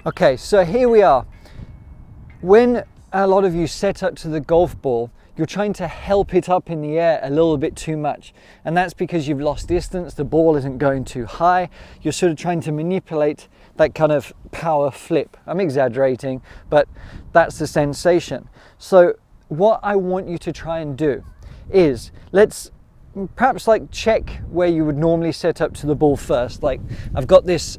Okay, so here we are. When a lot of you set up to the golf ball, you're trying to help it up in the air a little bit too much. And that's because you've lost distance, the ball isn't going too high. You're sort of trying to manipulate that kind of power flip. I'm exaggerating, but that's the sensation. So what I want you to try and do is, let's perhaps like check where you would normally set up to the ball first. Like I've got this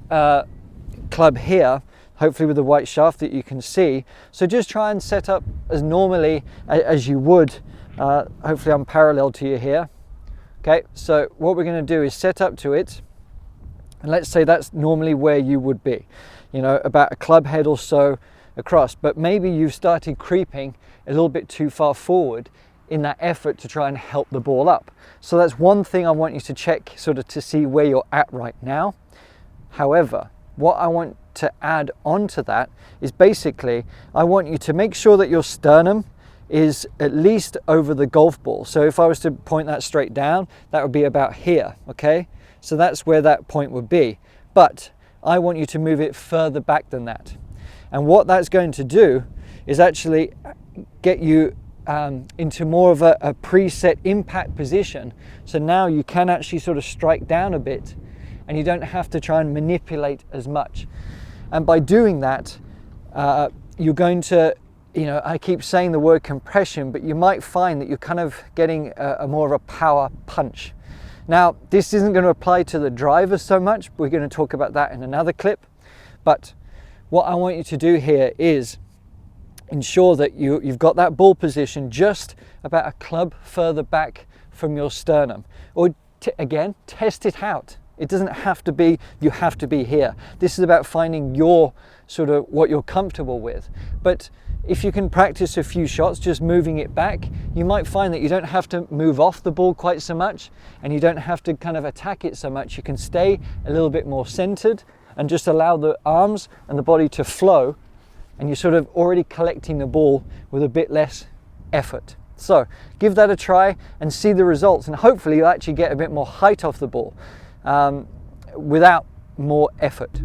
club here, hopefully with the white shaft that you can see. So just try and set up as normally as you would. Hopefully I'm parallel to you here. Okay, so what we're going to do is set up to it. And let's say that's normally where you would be, you know, about a club head or so across. But maybe you've started creeping a little bit too far forward in that effort to try and help the ball up. So that's one thing I want you to check, sort of to see where you're at right now. However, what I want to add on to that is basically, I want you to make sure that your sternum is at least over the golf ball. So if I was to point that straight down, that would be about here, okay? So that's where that point would be. But I want you to move it further back than that. And what that's going to do is actually get you into more of a preset impact position. So now you can actually sort of strike down a bit and you don't have to try and manipulate as much. And by doing that, you're going to, you know, I keep saying the word compression, but you might find that you're kind of getting a more of a power punch. Now, this isn't going to apply to the driver so much. We're going to talk about that in another clip. But what I want you to do here is ensure that you've got that ball position just about a club further back from your sternum. Or again, test it out. It doesn't have to be, you have to be here. This is about finding your sort of what you're comfortable with. But if you can practice a few shots, just moving it back, you might find that you don't have to move off the ball quite so much, and you don't have to kind of attack it so much. You can stay a little bit more centered and just allow the arms and the body to flow, and you're sort of already collecting the ball with a bit less effort. So give that a try and see the results, and hopefully you'll actually get a bit more height off the ball without more effort.